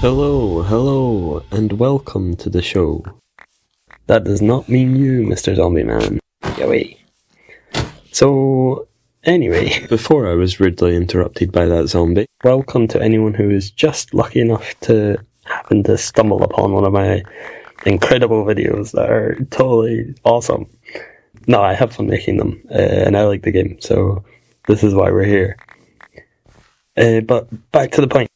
Hello, and welcome to the show. That does not mean you, Mr. Zombie Man. Yowee. So, anyway, before I was rudely interrupted by that zombie, welcome to anyone who is just lucky enough to happen to stumble upon one of my incredible videos that are totally awesome. No, I have fun making them, and I like the game, so this is why we're here. But back to the point.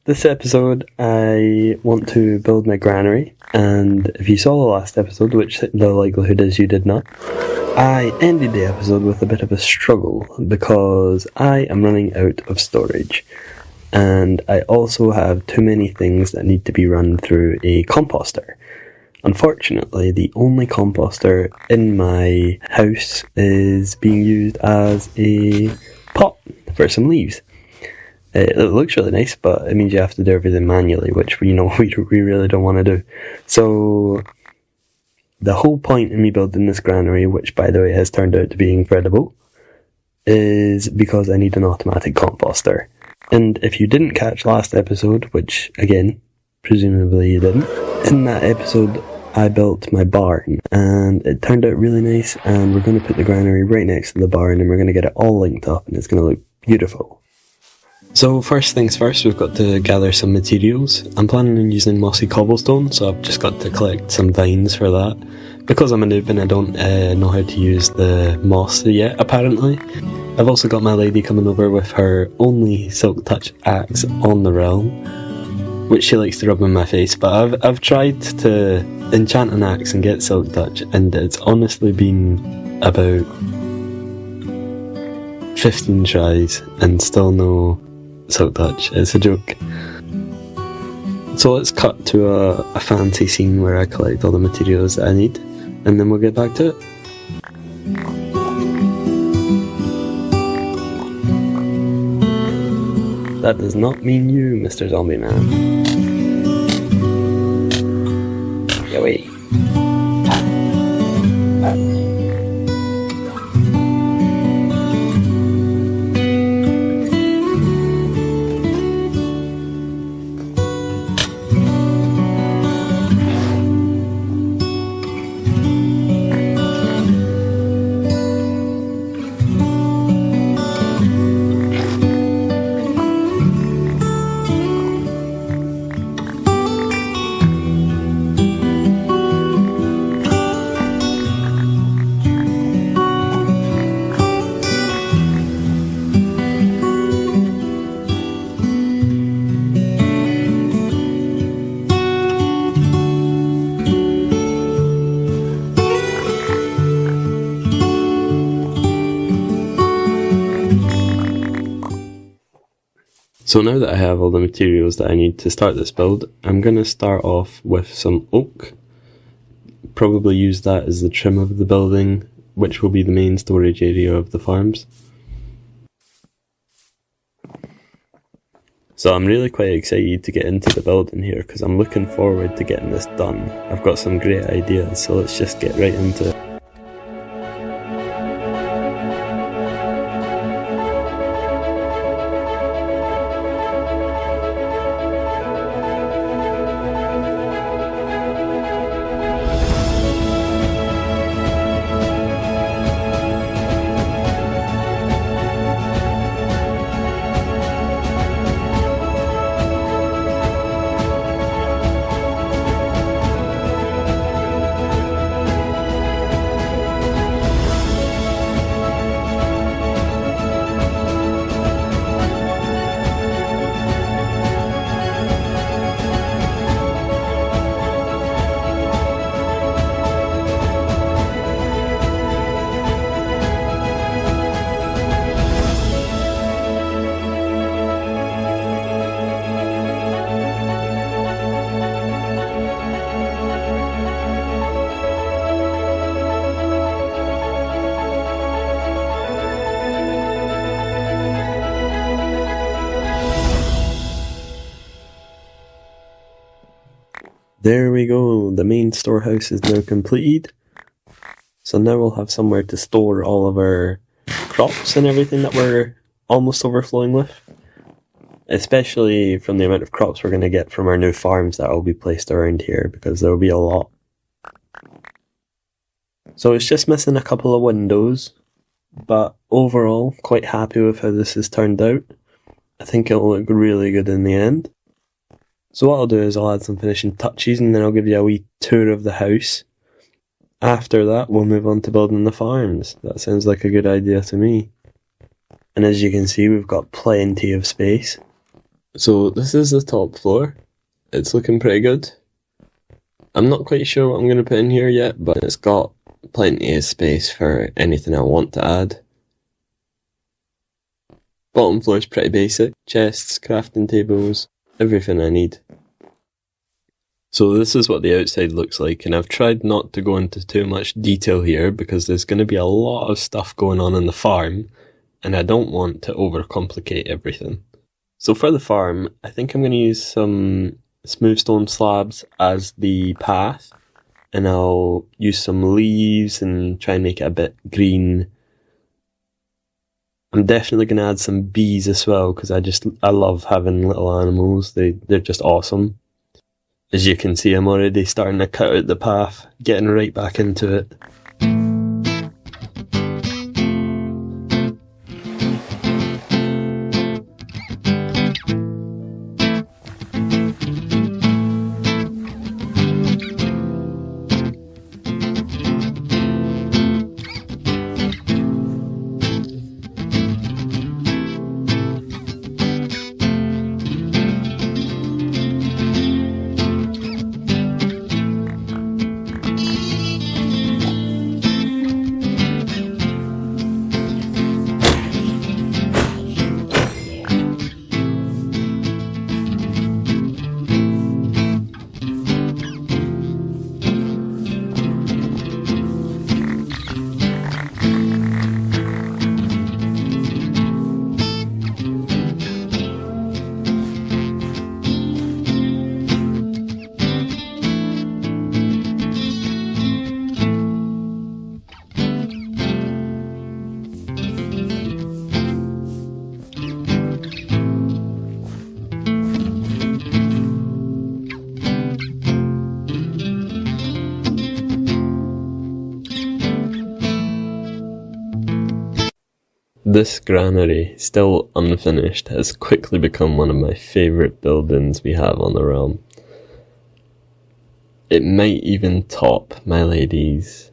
This episode, I want to build my granary, and if you saw the last episode, which the likelihood is you did not, I ended the episode with a bit of a struggle, because I am running out of storage, and I also have too many things that need to be run through a composter. Unfortunately, the only composter in my house is being used as a pot for some leaves. It looks really nice, but it means you have to do everything manually, which we really don't want to do. So, the whole point in me building this granary, which by the way has turned out to be incredible, is because I need an automatic composter. And if you didn't catch last episode, which again, presumably you didn't, in that episode I built my barn, and it turned out really nice, and we're going to put the granary right next to the barn, and we're going to get it all linked up, and it's going to look beautiful. So first things first, we've got to gather some materials. I'm planning on using mossy cobblestone, so I've just got to collect some vines for that. Because I'm a noob and I don't know how to use the moss yet, apparently. I've also got my lady coming over with her only Silk Touch axe on the realm, which she likes to rub in my face, but I've tried to enchant an axe and get Silk Touch, and it's honestly been about 15 tries and still no Silk Touch. It's a joke. So let's cut to a fancy scene where I collect all the materials that I need, and then we'll get back to it. That does not mean you, Mr. Zombie Man. Yowee. So now that I have all the materials that I need to start this build, I'm going to start off with some oak. Probably use that as the trim of the building, which will be the main storage area of the farms. So I'm really quite excited to get into the building here, because I'm looking forward to getting this done. I've got some great ideas, so let's just get right into it. There we go, the main storehouse is now completed. So now we'll have somewhere to store all of our crops and everything that we're almost overflowing with. especially from the amount of crops we're going to get from our new farms that will be placed around here, because there will be a lot. So it's just missing a couple of windows, but overall quite happy with how this has turned out. I think it'll look really good in the end. So what I'll do is I'll add some finishing touches and then I'll give you a wee tour of the house. After that we'll move on to building the farms. That sounds like a good idea to me. And as you can see, we've got plenty of space. So this is the top floor. It's looking pretty good. I'm not quite sure what I'm going to put in here yet, but it's got plenty of space for anything I want to add. Bottom floor is pretty basic. Chests, crafting tables, everything I need. So this is what the outside looks like, and I've tried not to go into too much detail here because there's going to be a lot of stuff going on in the farm, and I don't want to overcomplicate everything. So for the farm, I think I'm going to use some smooth stone slabs as the path, and I'll use some leaves and try and make it a bit green. I'm definitely going to add some bees as well, because I love having little animals. They're just awesome. As you can see, I'm already starting to cut out the path, getting right back into it. This granary, still unfinished, has quickly become one of my favourite buildings we have on the realm. It might even top my lady's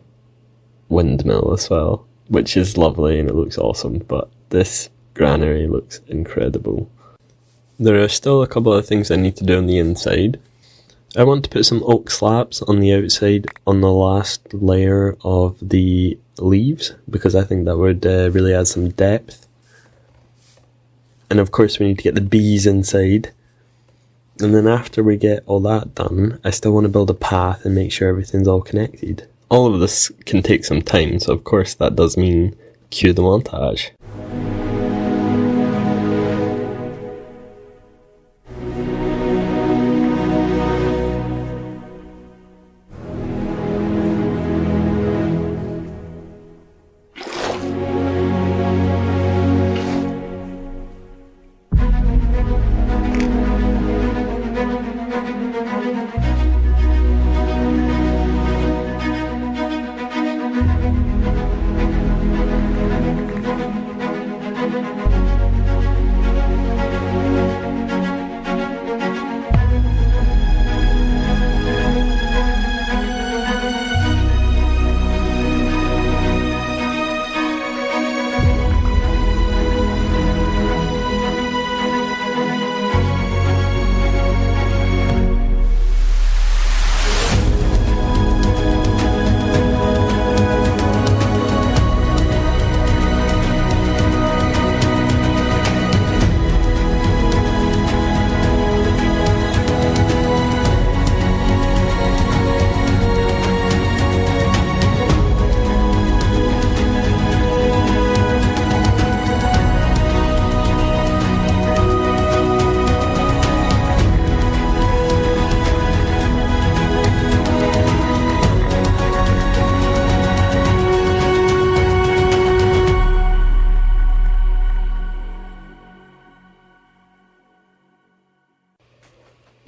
windmill as well, which is lovely and it looks awesome, but this granary looks incredible. There are still a couple of things I need to do on the inside. I want to put some oak slabs on the outside on the last layer of the leaves, because I think that would really add some depth. And of course we need to get the bees inside. And then after we get all that done, I still want to build a path and make sure everything's all connected. All of this can take some time, so of course that does mean cue the montage.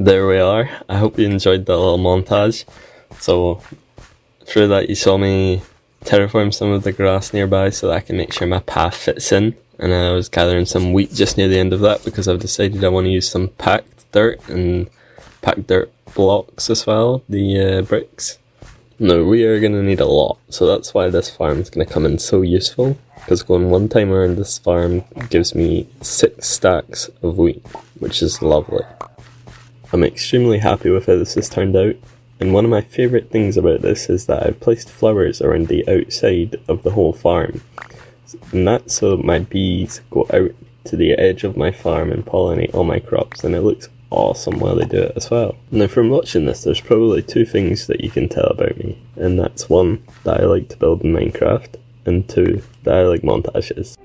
there we are. I hope you enjoyed that little montage. So, through that you saw me terraform some of the grass nearby so that I can make sure my path fits in. And I was gathering some wheat just near the end of that because I've decided I want to use some packed dirt and packed dirt blocks as well, the bricks. No, we are going to need a lot, so that's why this farm is going to come in so useful, because going one time around this farm gives me 6 stacks of wheat, which is lovely. I'm extremely happy with how this has turned out, and one of my favourite things about this is that I've placed flowers around the outside of the whole farm, and that's so my bees go out to the edge of my farm and pollinate all my crops, and it looks awesome while they do it as well. Now from watching this, there's probably 2 things that you can tell about me, and that's 1, that I like to build in Minecraft, and 2, that I like montages.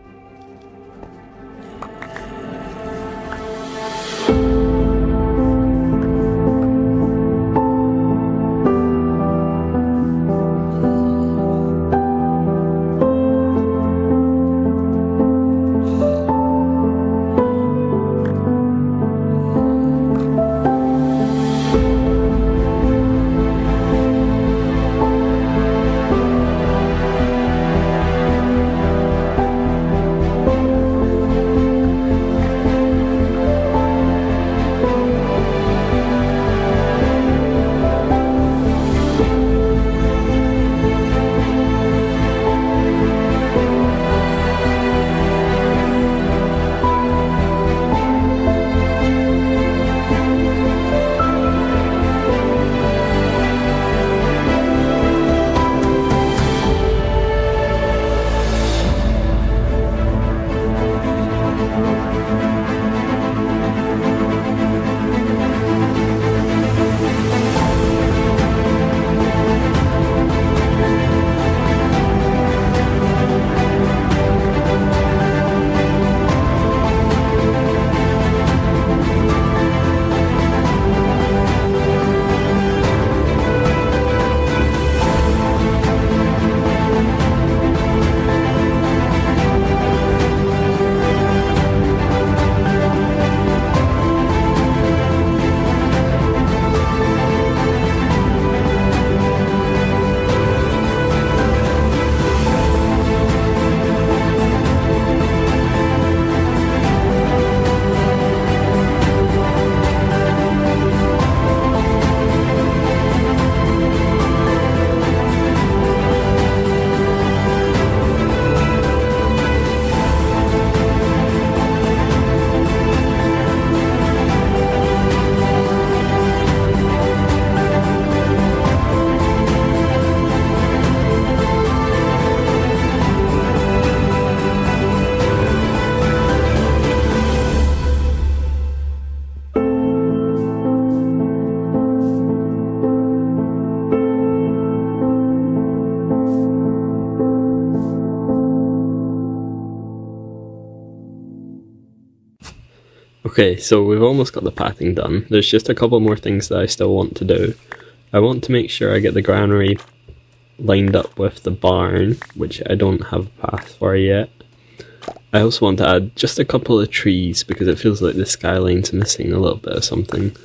Okay, so we've almost got the pathing done. There's just a couple more things that I still want to do. I want to make sure I get the granary lined up with the barn, which I don't have a path for yet. I also want to add just a couple of trees because it feels like the skyline's missing a little bit of something.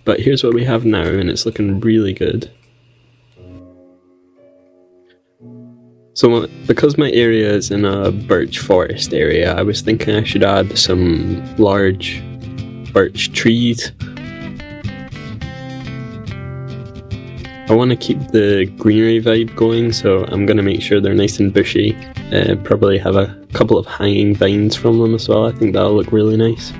But here's what we have now, and it's looking really good. So because my area is in a birch forest area, I was thinking I should add some large birch trees. I want to keep the greenery vibe going, so I'm going to make sure they're nice and bushy. Probably have a couple of hanging vines from them as well. I think that'll look really nice.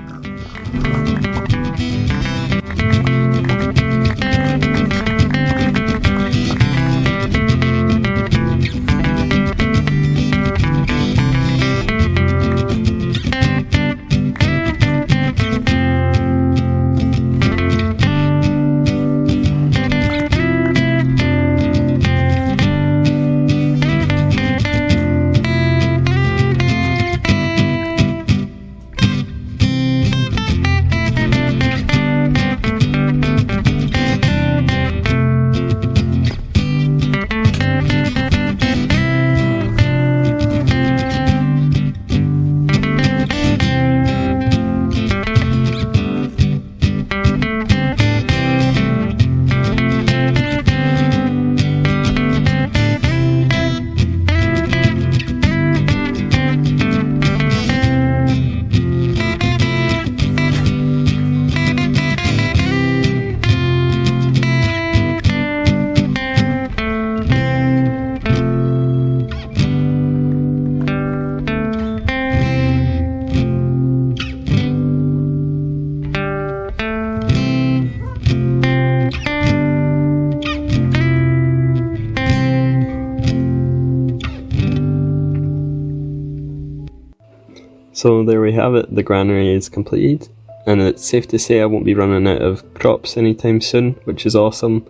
So there we have it, the granary is completed, and it's safe to say I won't be running out of crops anytime soon, which is awesome.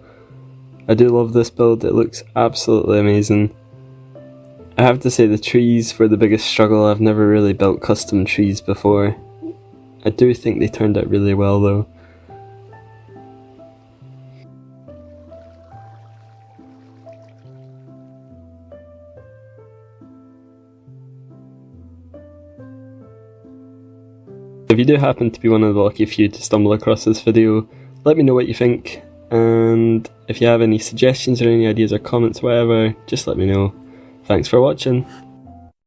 I do love this build, it looks absolutely amazing. I have to say the trees were the biggest struggle. I've never really built custom trees before. I do think they turned out really well though. If you do happen to be one of the lucky few to stumble across this video, let me know what you think, and if you have any suggestions or any ideas or comments, whatever, just let me know. Thanks for watching.